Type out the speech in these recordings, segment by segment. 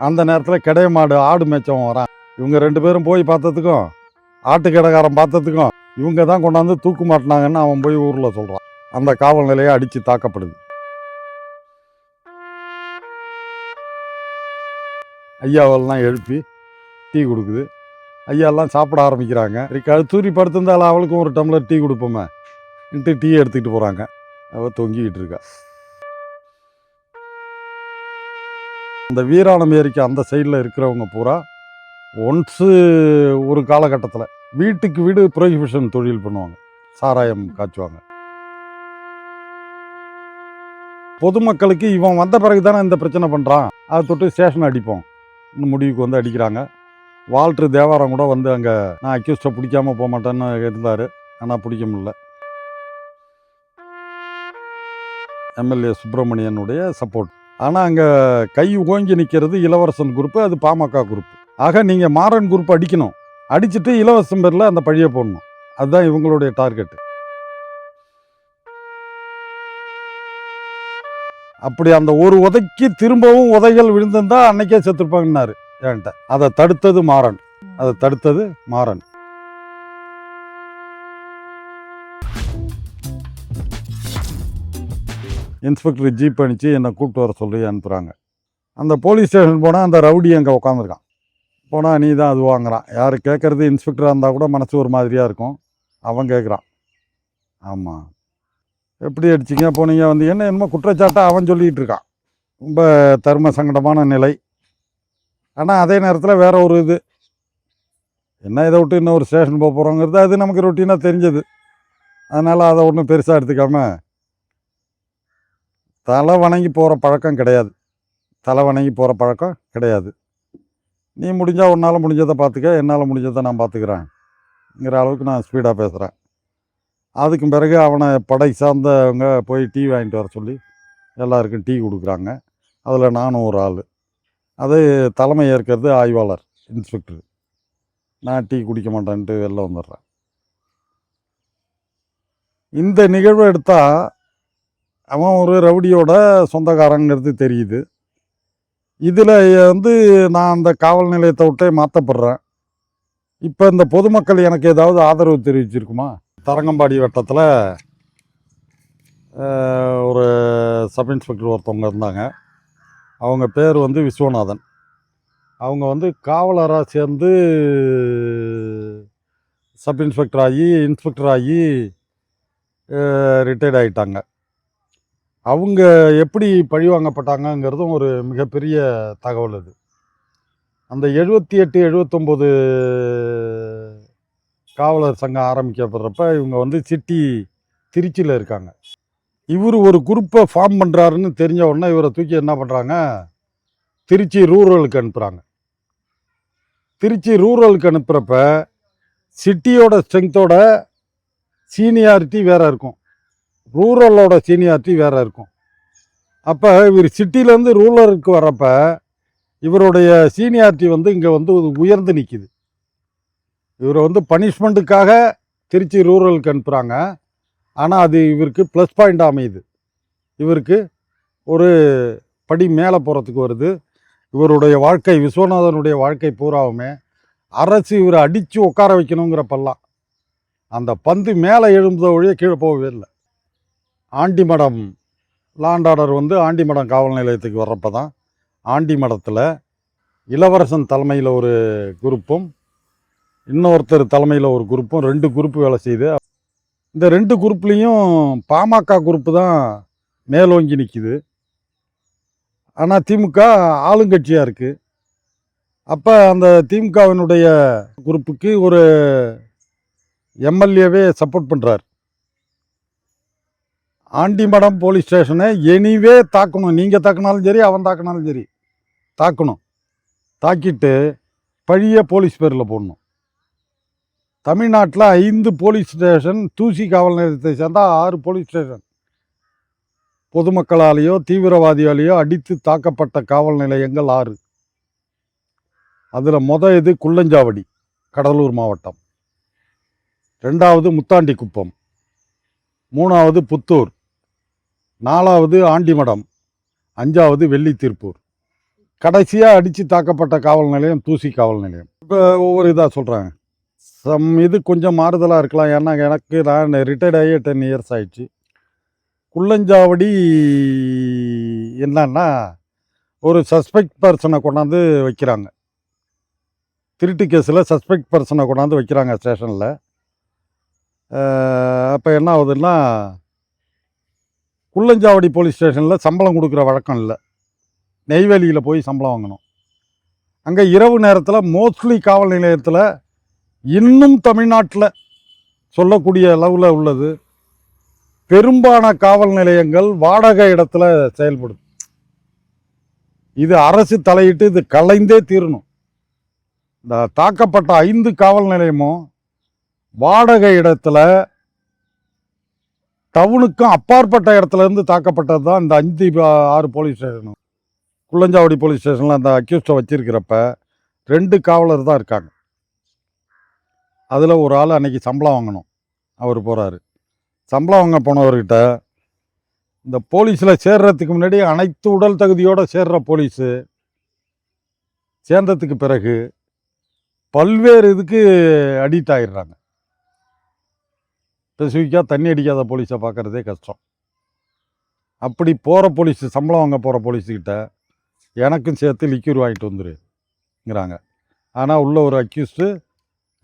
அந்த நேரத்தில் கிடைய மாடு ஆடு மேய்ச்சவன் வரான். இவங்க 2 பேரும் போய் பார்த்ததுக்கும் ஆட்டுக்கடைக்காரன் பார்த்ததுக்கும் இவங்க தான் கொண்டாந்து தூக்கு மாட்டினாங்கன்னு அவன் போய் ஊரில் சொல்கிறான். அந்த காவல் நிலையை அடித்து தாக்கப்படுது. ஐயாவெல்லாம் எழுப்பி டீ கொடுக்குது. ஐயாலாம் சாப்பிட ஆரம்பிக்கிறாங்க. தூரி படுத்திருந்தாலும் அவளுக்கும் ஒரு டம்ளர் டீ கொடுப்போமே இன்ட்டு டீ எடுத்துக்கிட்டு போகிறாங்க. அவள் தொங்கிக்கிட்டு இருக்கா. அந்த வீராணம் ஏரிக்கு அந்த சைடில் இருக்கிறவங்க பூரா ஒன்ஸு ஒரு காலகட்டத்தில் வீட்டுக்கு வீடு ப்ரொஹிபிஷன் தொழில் பண்ணுவாங்க. சாராயம் காய்ச்சுவாங்க. பொதுமக்களுக்கு இவன் வந்த பிறகு தானே இந்த பிரச்சனை பண்ணுறான், அதை தொட்டு ஸ்டேஷன் அடிப்போம் முடிவுக்கு வந்து அடிக்கிறாங்க. வால்ட்ரு தேவாரம் கூட வந்து அங்கே நான் அக்யூஸ்டை பிடிக்காமல் போக மாட்டேன்னு இருந்தார். ஆனால் பிடிக்க முடியல. எம்எல்ஏ சுப்பிரமணியனுடைய சப்போர்ட். ஆனால் அங்கே கை ஓங்கி நிற்கிறது இளவரசன் குரூப்பு, அது பாமக குரூப். ஆக நீங்கள் மாறன் குரூப் அடிக்கணும், அடிச்சுட்டு இலவசம் பேரில் அந்த பழியை போடணும். அதுதான் இவங்களுடைய டார்கெட்டு. அப்படி அந்த ஒரு உதைக்கு திரும்பவும் உதைகள் விழுந்திருந்தா அன்னைக்கே செத்துருப்பாங்கன்னாரு என்கிட்ட. அதை தடுத்தது மாறன். இன்ஸ்பெக்டர் ஜீப் அனுப்பிச்சு என்னை கூப்பிட்டு வர சொல்லி அனுப்புகிறாங்க. அந்த போலீஸ் ஸ்டேஷன் போனால் அந்த ரவுடி அங்கே உட்காந்துருக்கான். போனால் நீ தான் அது வாங்குறான். யார் கேட்குறது இன்ஸ்பெக்டராக இருந்தால் கூட மனசு ஒரு மாதிரியாக இருக்கும். அவன் கேட்குறான், ஆமாம் எப்படி அடிச்சிங்க போனீங்க வந்தீங்கன்னு என்னமோ குற்றச்சாட்டை அவன் சொல்லிகிட்டு இருக்கான். ரொம்ப தர்ம சங்கடமான நிலை. ஆனால் அதே நேரத்தில் வேற ஒரு இது என்ன, இதை விட்டு இன்னொரு ஸ்டேஷன் போக போகிறோங்கிறது அது நமக்கு ரொட்டீனாக தெரிஞ்சது. அதனால் அதை ஒன்றும் பெருசாக எடுத்துக்காம தலை வணங்கி போகிற பழக்கம் கிடையாது. நீ முடிஞ்சால் உன்னால் முடிஞ்சதை பார்த்துக்க, என்னால் முடிஞ்சதை நான் பார்த்துக்கிறேங்கிற அளவுக்கு நான் ஸ்பீடாக பேசுகிறேன். அதுக்கும் பிறகு அவனை படை சார்ந்தவங்க போய் டீ வாங்கிட்டு வர சொல்லி எல்லாருக்கும் டீ கொடுக்குறாங்க. அதில் நானும் ஒரு ஆள். அது தலைமை ஏற்கிறது ஆய்வாளர் இன்ஸ்பெக்டர். நான் டீ குடிக்க மாட்டேன்ட்டு வெளில வந்துடுறேன். இந்த நிகழ்வை எடுத்தால் அவன் ஒரு ரவுடியோட சொந்தக்காரங்கிறது தெரியுது. இதில் வந்து நான் அந்த காவல் நிலையத்தை விட்டே மாற்றப்படுறேன். இப்போ இந்த பொதுமக்கள் எனக்கு ஏதாவது ஆதரவு தெரிவிச்சிருக்குமா? தரங்கம்பாடி வட்டத்தில் ஒரு சப் இன்ஸ்பெக்டர் ஒருத்தவங்க இருந்தாங்க. அவங்க பேர் வந்து விஸ்வநாதன். அவங்க வந்து காவலராக சேர்ந்து சப் இன்ஸ்பெக்டர் ஆகி ரிட்டையர்ட் ஆகிட்டாங்க. அவங்க எப்படி பழிவாங்கப்பட்டாங்கங்கிறதும் ஒரு மிகப்பெரிய தகவல். அது அந்த 78, 79 காவலர் சங்கம் ஆரம்பிக்கப்படுறப்ப இவங்க வந்து சிட்டி திருச்சியில் இருக்காங்க. இவர் ஒரு குரூப்பை ஃபார்ம் பண்ணுறாருன்னு தெரிஞ்ச உடனே இவரை தூக்கி என்ன பண்ணுறாங்க, திருச்சி ரூரலுக்கு அனுப்புகிறாங்க. திருச்சி ரூரலுக்கு அனுப்புகிறப்ப சிட்டியோட ஸ்ட்ரென்த்தோட சீனியாரிட்டி வேறு இருக்கும், ரூரலோட சீனியாரிட்டி வேறு இருக்கும். அப்போ இவர் சிட்டியிலேருந்து ரூரலுக்கு வர்றப்ப இவருடைய சீனியாரிட்டி வந்து இங்கே வந்து உயர்ந்து நிற்கிது. இவரை வந்து பனிஷ்மெண்ட்டுக்காக திருச்சி ரூரலுக்கு அனுப்புகிறாங்க. ஆனால் அது இவருக்கு ப்ளஸ் பாயிண்ட் அமையுது. இவருக்கு ஒரு படி மேலே போகிறதுக்கு வருது. இவருடைய வாழ்க்கை, விஸ்வநாதனுடைய வாழ்க்கை பூராவுமே அரசு இவரை அடித்து உட்கார வைக்கணுங்கிறப்பெல்லாம் அந்த பந்து மேலே எழும்புத வழியே கீழே போகவே இல்லை. ஆண்டிமடம் லாண்ட் ஆர்டர் வந்து ஆண்டிமடம் காவல் நிலையத்துக்கு வர்றப்ப தான் ஆண்டிமடத்தில் இளவரசன் தலைமையில் ஒரு குரூப்பும் இன்னொருத்தர் தலைமையில் ஒரு குரூப்பும் 2 குரூப்பு வேலை செய்யுது. இந்த 2 குரூப்லேயும் பாமக குரூப்பு தான் மேலோங்கி நிற்கிது. ஆனால் திமுக ஆளுங்கட்சியாக இருக்குது. அப்போ அந்த திமுகவினுடைய குரூப்புக்கு ஒரு எம்எல்ஏவே சப்போர்ட் பண்ணுறார். ஆண்டிமடம் போலீஸ் ஸ்டேஷனை எனிவே தாக்கணும், நீங்கள் தாக்கினாலும் சரி அவன் தாக்கினாலும் சரி தாக்கணும். தாக்கிட்டு பழிய போலீஸ் பேரில் போடணும். தமிழ்நாட்டில் 5 போலீஸ் ஸ்டேஷன், தூசி காவல் நிலையத்தை சேர்ந்தால் 6 போலீஸ் ஸ்டேஷன் பொதுமக்களாலேயோ தீவிரவாதியாலேயோ அடித்து தாக்கப்பட்ட காவல் நிலையங்கள் 6. அதில் இது குள்ளஞ்சாவடி, கடலூர் மாவட்டம். 2வது முத்தாண்டிக்குப்பம், 3வது புத்தூர், 4வது ஆண்டிமடம், 5வது வெள்ளித்திருப்பூர். கடைசியாக அடித்து தாக்கப்பட்ட காவல் நிலையம் தூசி காவல் நிலையம். இப்போ ஒவ்வொரு இதாக சொல்கிறாங்க. இது கொஞ்சம் மாறுதலாக இருக்கலாம். ஏன்னா நான் ரிட்டையர்ட் ஆகி 10 இயர்ஸ் ஆயிடுச்சு. குள்ளஞ்சாவடி என்னன்னா, ஒரு சஸ்பெக்ட் பர்சனை கொண்டாந்து வைக்கிறாங்க. திருட்டு கேஸில் சஸ்பெக்ட் பர்சனை கொண்டாந்து வைக்கிறாங்க ஸ்டேஷனில். அப்போ என்ன ஆகுதுன்னா, குள்ளஞ்சாவடி போலீஸ் ஸ்டேஷனில் சம்பளம் கொடுக்குற வழக்கம் இல்லை. நெய்வேலியில் போய் சம்பளம் வாங்கணும். அங்கே இரவு நேரத்தில் மோஸ்ட்லி காவல் நிலையத்தில் இன்னும் தமிழ்நாட்டில் சொல்லக்கூடிய அளவில் உள்ளது. பெரும்பாலான காவல் நிலையங்கள் வாடகை இடத்துல செயல்படுது. இது அரசு தலையிட்டு இது கலைந்தே தீரணும். இந்த தாக்கப்பட்ட 5 காவல் நிலையமும் வாடகை இடத்துல டவுனுக்கும் அப்பாற்பட்ட இடத்துல இருந்து தாக்கப்பட்டது தான் இந்த 5-6 போலீஸ் ஸ்டேஷனும். குள்ளஞ்சாவடி போலீஸ் ஸ்டேஷனில் அந்த அக்யூஸ்டை வச்சிருக்கிறப்ப 2 காவலர் தான் இருக்காங்க. அதில் ஒரு ஆள் அன்னைக்கு சம்பளம் வாங்கணும். அவர் போகிறாரு. சம்பளம் வாங்க போனவர்கிட்ட இந்த போலீஸில் சேர்றதுக்கு முன்னாடி அனைத்து உடல் தகுதியோடு சேர்ற போலீஸு சேர்ந்ததுக்கு பிறகு பல்வேறு இதுக்கு அடிக்ட் ஆகிடுறாங்க. ஸ்பெசிஃபிக்காக தண்ணி அடிக்காத போலீஸை பார்க்குறதே கஷ்டம். அப்படி போகிற போலீஸு, சம்பளம் வாங்க போகிற போலீஸுக்கிட்ட எனக்கும் சேர்த்து லிக்யூர் வாங்கிட்டு வந்துருங்கிறாங்க. ஆனால் உள்ள ஒரு அக்யூஸ்டு,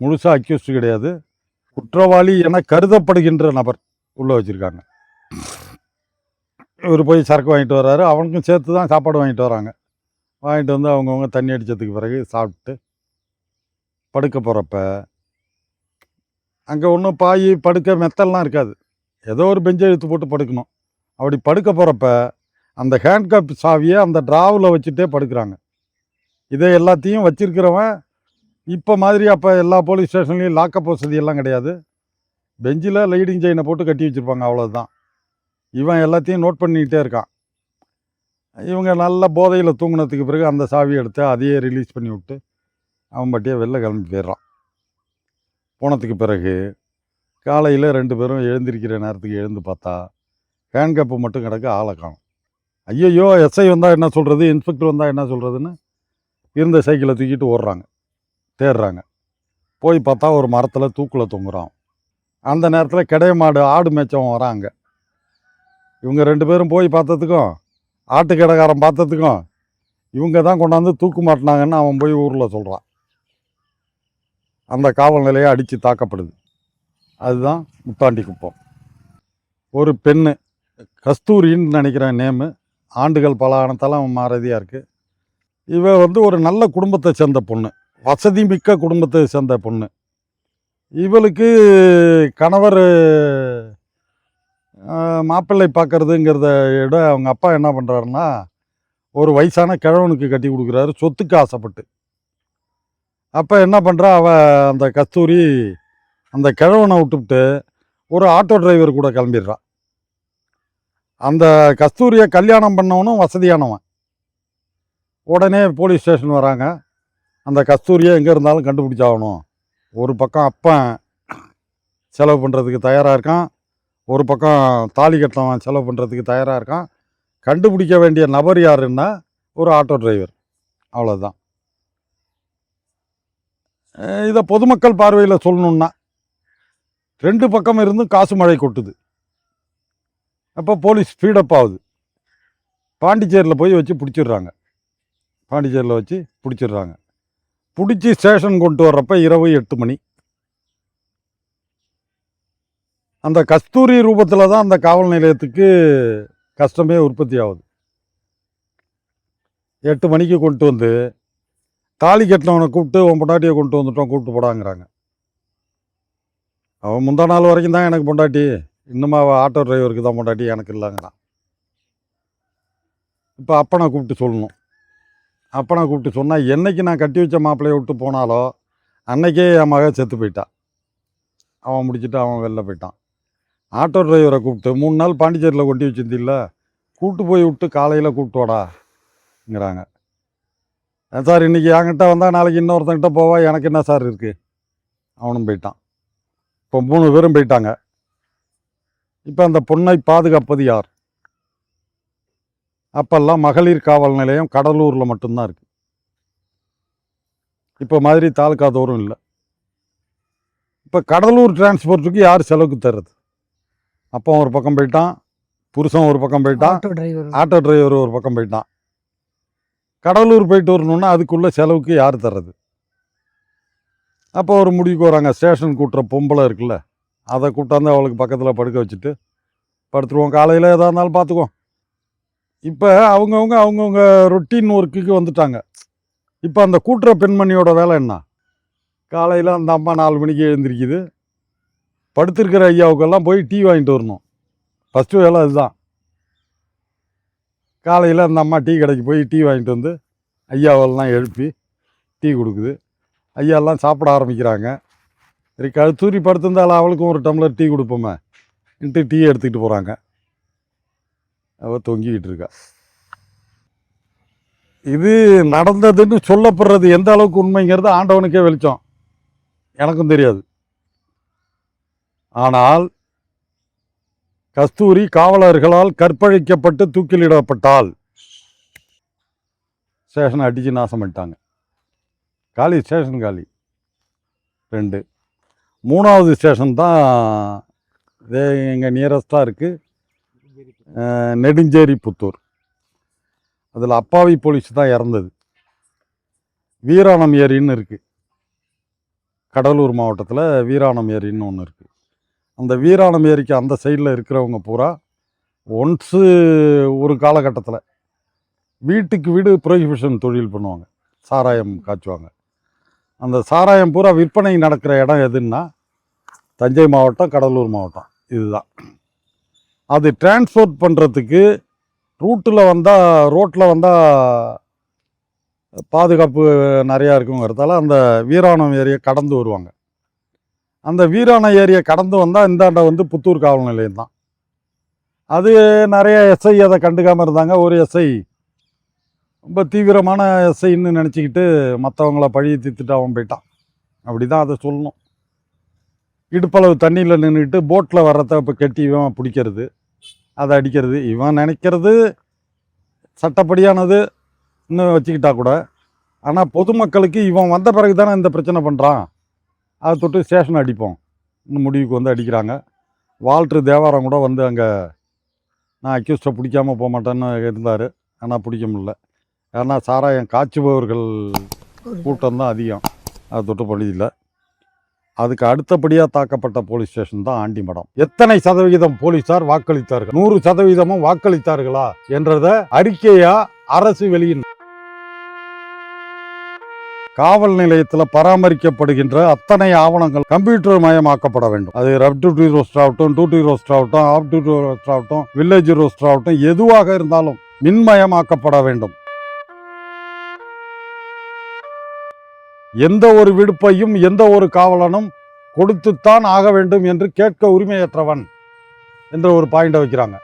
முழுசாக அக்யூஸ்டு கிடையாது, குற்றவாளி என கருதப்படுகின்ற நபர் உள்ளே வச்சுருக்காங்க. இவர் போய் சரக்கு வாங்கிட்டு வர்றாரு. அவனுக்கும் சேர்த்து தான் சாப்பாடு வாங்கிட்டு வராங்க. வாங்கிட்டு வந்து அவங்கவுங்க தண்ணி அடித்ததுக்கு பிறகு சாப்பிட்டு படுக்க போகிறப்ப அங்கே ஒன்றும் பாய் படுக்க மெத்தல்லாம் இருக்காது. ஏதோ ஒரு பெஞ்சை இழுத்து போட்டு படுக்கணும். அப்படி படுக்க போகிறப்ப அந்த ஹேண்ட்கப் சாவியை அந்த ட்ராவில் வச்சுட்டே படுக்கிறாங்க. இதை எல்லாத்தையும் வச்சிருக்கிறவன் இப்போ மாதிரி அப்போ எல்லா போலீஸ் ஸ்டேஷன்லேயும் லாக்கப் வசதியெல்லாம் கிடையாது. பெஞ்சில் லைடிங் செயினை போட்டு கட்டி வச்சுருப்பாங்க, அவ்வளோதான். இவன் எல்லாத்தையும் நோட் பண்ணிக்கிட்டே இருக்கான். இவங்க நல்ல போதையில் தூங்கினதுக்கு பிறகு அந்த சாவியை எடுத்து அதையே ரிலீஸ் பண்ணி விட்டு அவன் பட்டியே வெளில கிளம்பி போயிடுறான். போனதுக்கு பிறகு காலையில் 2 பேரும் எழுந்திருக்கிற நேரத்துக்கு எழுந்து பார்த்தா ஹேண்ட்கப்பு மட்டும் கிடக்கு, ஆளை காணும். ஐயையோ, எஸ்ஐ வந்தால் என்ன சொல்கிறது, இன்ஸ்பெக்டர் வந்தால் என்ன சொல்கிறதுன்னு இருந்த சைக்கிளை தூக்கிட்டு ஓடுறாங்க, தேடுறாங்க. போய் பார்த்தா ஒரு மரத்தில் தூக்கில் தொங்குறான். அந்த நேரத்தில் கிடைய மாடு, ஆடு மேய்ச்சவன் வராங்க. இவங்க 2 பேரும் போய் பார்த்ததுக்கும் ஆட்டுக்கடைக்காரன் பார்த்ததுக்கும் இவங்க தான் கொண்டாந்து தூக்கு மாட்டினாங்கன்னு அவன் போய் ஊரில் சொல்கிறான். அந்த காவல் நிலையை அடித்து தாக்கப்படுது. அதுதான் முத்தாண்டி குப்பம். ஒரு பெண்ணு, கஸ்தூரின்னு நினைக்கிறேன் நேமு, ஆண்டுகள் பல ஆனத்தாலும் மாறதியாக இருக்குது. இவ ஒரு நல்ல குடும்பத்தை சேர்ந்த பொண்ணு, வசதி மிக்க குடும்பத்தை சேர்ந்த பொண்ணு. இவளுக்கு கணவர் மாப்பிள்ளை பார்க்கறதுங்கிறத விட அவங்க அப்பா என்ன பண்ணுறாருன்னா, ஒரு வயசான கிழவனுக்கு கட்டி கொடுக்குறாரு சொத்துக்கு ஆசைப்பட்டு. அப்போ என்ன பண்ணுறா அந்த கஸ்தூரி அந்த கிழவனை விட்டுவிட்டு ஒரு ஆட்டோ டிரைவர் கூட கிளம்பிடுறான். அந்த கஸ்தூரியை கல்யாணம் பண்ணவனும் வசதியானவன். உடனே போலீஸ் ஸ்டேஷன் வராங்க. அந்த கஸ்தூரியை எங்கே இருந்தாலும் கண்டுபிடிச்சாகணும். ஒரு பக்கம் அப்பன் செலவு பண்ணுறதுக்கு தயாராக இருக்கான், ஒரு பக்கம் தாலி கட்டவன் செலவு பண்ணுறதுக்கு தயாராக இருக்கான். கண்டுபிடிக்க வேண்டிய நபர் யாருன்னா ஒரு ஆட்டோ டிரைவர், அவ்வளோதான். இதை பொதுமக்கள் பார்வையில் சொல்லணுன்னா 2 பக்கம் இருந்தும் காசு மழை கொட்டுது. அப்போ போலீஸ் ஸ்பீடப் ஆகுது. பாண்டிச்சேரியில் போய் வச்சு பிடிச்சிடுறாங்க. பாண்டிச்சேரியில் வச்சு பிடிச்சிடுறாங்க. பிடிச்சி ஸ்டேஷன் கொண்டு வர்றப்ப இரவு 8 மணி. அந்த கஸ்தூரி ரூபத்தில் தான் அந்த காவல் நிலையத்துக்கு கஷ்டமே உற்பத்தி ஆகுது. 8 மணிக்கு கொண்டு வந்து தாலி கட்டினவனை கூப்பிட்டு உன் பொண்டாட்டியை கொண்டு வந்துட்டோம், கூப்பிட்டு போடாங்கிறாங்க. அவன் முந்தா நாள் வரைக்கும் தான் எனக்கு பொண்டாட்டி, இன்னுமா அவள் ஆட்டோ டிரைவருக்கு தான் பொண்டாட்டி, எனக்கு இல்லைங்கிறான். இப்போ அப்பனை கூப்பிட்டு சொல்லணும். அப்பனை கூப்பிட்டு சொன்னால் என்னைக்கு நான் கட்டி வச்ச மாப்பிள்ளையை விட்டு போனாலோ அன்னைக்கே என் மகன் செத்து போயிட்டான். அவன் முடிச்சுட்டு அவன் வெளில போயிட்டான். ஆட்டோ டிரைவரை கூப்பிட்டு 3 நாள் பாண்டிச்சேரியில் கொட்டி வச்சிருந்தில்ல, கூப்பிட்டு போய் விட்டு காலையில் கூப்பிட்டு வாடாங்கிறாங்க. சார் இன்றைக்கி என்கிட்ட வந்தால் நாளைக்கு இன்னொருத்தங்கிட்ட போவா, எனக்கு என்ன சார் இருக்குது. அவனும் போயிட்டான். இப்போ 3 பேரும் போயிட்டாங்க. இப்போ அந்த பொண்ணை பாதுகாப்பது யார்? அப்போல்லாம் மகளிர் காவல் நிலையம் கடலூரில் மட்டும்தான் இருக்குது. இப்போ மாதிரி தாலுக்கா தோறும் இல்லை. இப்போ கடலூர் டிரான்ஸ்போர்ட்டுக்கு யார் செலவுக்கு தர்றது? அப்போ ஒரு பக்கம் போயிட்டான், புருஷன் ஒரு பக்கம் போயிட்டான், ஆட்டோ டிரைவர் ஒரு பக்கம் போயிட்டான். கடலூர் போயிட்டு வரணுன்னா அதுக்குள்ளே செலவுக்கு யார் தர்றது? அப்போ ஒரு முடிவுக்கு வராங்க, ஸ்டேஷன் கூட்டுற பொம்பளை இருக்குல்ல, அதை கூட்டாந்து அவளுக்கு பக்கத்தில் படுக்க வச்சுட்டு படுத்துருவோம், காலையில் எதாக இருந்தாலும் பார்த்துக்குவோம். இப்போ அவங்கவுங்க ரொட்டீன் ஒர்க்குக்கு வந்துட்டாங்க. இப்போ அந்த கூட்டுற பெண்மணியோட வேலை என்ன? காலையில் அந்த அம்மா 4 மணிக்கு எழுந்திருக்குது, படுத்திருக்கிற ஐயாவுக்கெல்லாம் போய் டீ வாங்கிட்டு வரணும். ஃபஸ்ட்டு வேலை அதுதான். காலையில் அந்த அம்மா டீ கடைக்கு போய் டீ வாங்கிட்டு வந்து ஐயாவெல்லாம் எழுப்பி டீ கொடுக்குது. ஐயாலாம் சாப்பிட ஆரம்பிக்கிறாங்க. சரி, கழுத்தூரி படுத்திருந்தாலும் அவளுக்கும் ஒரு டம்ளர் டீ கொடுப்போமே இன்ட்டு டீ எடுத்துக்கிட்டு போகிறாங்க. அவள் தொங்கிக்கிட்டு இருக்கா. இது நடந்ததுன்னு சொல்லப்படுறது எந்த அளவுக்கு உண்மைங்கிறது ஆண்டவனுக்கே வெளிச்சம், எனக்கும் தெரியாது. ஆனால் கஸ்தூரி காவலர்களால் கற்பழிக்கப்பட்டு தூக்கிலிடப்பட்டால் ஸ்டேஷனை அடித்து நாசம் பண்ணிட்டாங்க. காலி, ஸ்டேஷன் காலி. 2 3வது ஸ்டேஷன் தான் இதே எங்கள் நியரஸ்டாக இருக்குது, நெடுஞ்சேரி புத்தூர். அதில் அப்பாவி போலீஸ் தான் இறந்தது. வீராணம் ஏரின்னு இருக்குது, கடலூர் மாவட்டத்தில் வீராணம் ஏரின்னு ஒன்று இருக்குது. அந்த வீராணம் ஏரிக்கு அந்த சைடில் இருக்கிறவங்க பூரா ஒன்ஸு ஒரு காலகட்டத்தில் வீட்டுக்கு வீடு ப்ரொஹிபிஷன் தொழில் பண்ணுவாங்க, சாராயம் காய்ச்சுவாங்க. அந்த சாராயம் பூரா விற்பனை நடக்கிற இடம் எதுன்னா தஞ்சை மாவட்டம், கடலூர் மாவட்டம், இதுதான். அது டிரான்ஸ்போர்ட் பண்ணுறதுக்கு ரோட்டில் வந்தால் பாதுகாப்பு நிறையா இருக்குங்கிறதால அந்த வீராணம் ஏரியை கடந்து வருவாங்க. அந்த வீராணம் ஏரியை கடந்து வந்தால் இந்தாண்ட வந்து புத்தூர் காவல் நிலையம் தான். அது நிறைய எஸ்ஐ அதை கண்டுக்காமல் இருந்தாங்க. ஒரு எஸ்ஐ ரொம்ப தீவிரமான எஸ்ஐன்னு நினச்சிக்கிட்டு மற்றவங்கள பழி தீர்த்துட்டு அவன் போயிட்டான். அப்படி தான் அதை சொல்லணும். இடுப்பளவு தண்ணியில் நின்றுட்டு போட்டில் வர்றத இப்போ கெட்டி இவன் பிடிக்கிறது, அதை அடிக்கிறது. இவன் நினைக்கிறது சட்டப்படியானது இன்னும் வச்சுக்கிட்டா கூட, ஆனால் பொதுமக்களுக்கு இவன் வந்த பிறகு தானே இந்த பிரச்சனை பண்ணுறான், அதை தொட்டு ஸ்டேஷன் அடிப்போம் இன்னும் முடிவுக்கு வந்து அடிக்கிறாங்க. வால்ட்ரு தேவாரம் கூட வந்து அங்கே நான் அக்யூஸ்டை பிடிக்காமல் போக மாட்டேன்னு இருந்தார், ஆனால் பிடிக்க முடியல. ஏன்னா சாராயம் காய்ச்சுபவர்கள் கூட்டம் தான் அதிகம், அதை தொட்டு பண்ணியில்லை. அதுக்கு அடுத்தபடியாக தாக்கப்பட்ட போலீஸ் ஸ்டேஷன் தான் ஆண்டிமடம். எத்தனை சதவிகிதம் போலீஸார் வாக்களித்தார்கள், 100% வாக்களித்தார்களா என்றத அறிக்கையா அரசு வெளியின். காவல் நிலையத்தில் பராமரிக்கப்படுகின்ற அத்தனை ஆவணங்கள் கம்ப்யூட்டர் மயமாக்கப்பட வேண்டும். அது ரப் டியூட்டி ரோஸ்டர் ஆகட்டும், டியூட்டி ரோஸ்டர் ஆகட்டும், ஆஃப் டியூட்டி ரோஸ்டர் ஆகட்டும், வில்லேஜ் ரோஸ்டர் ஆகட்டும், எதுவாக இருந்தாலும் மின்மயமாக்கப்பட வேண்டும். எந்த ஒரு விடுப்பையும் எந்த ஒரு காவலனும் கொடுத்துத்தான் ஆக வேண்டும் என்று கேட்க உரிமையற்றவன் என்ற ஒரு பாயிண்டை வைக்கிறாங்க.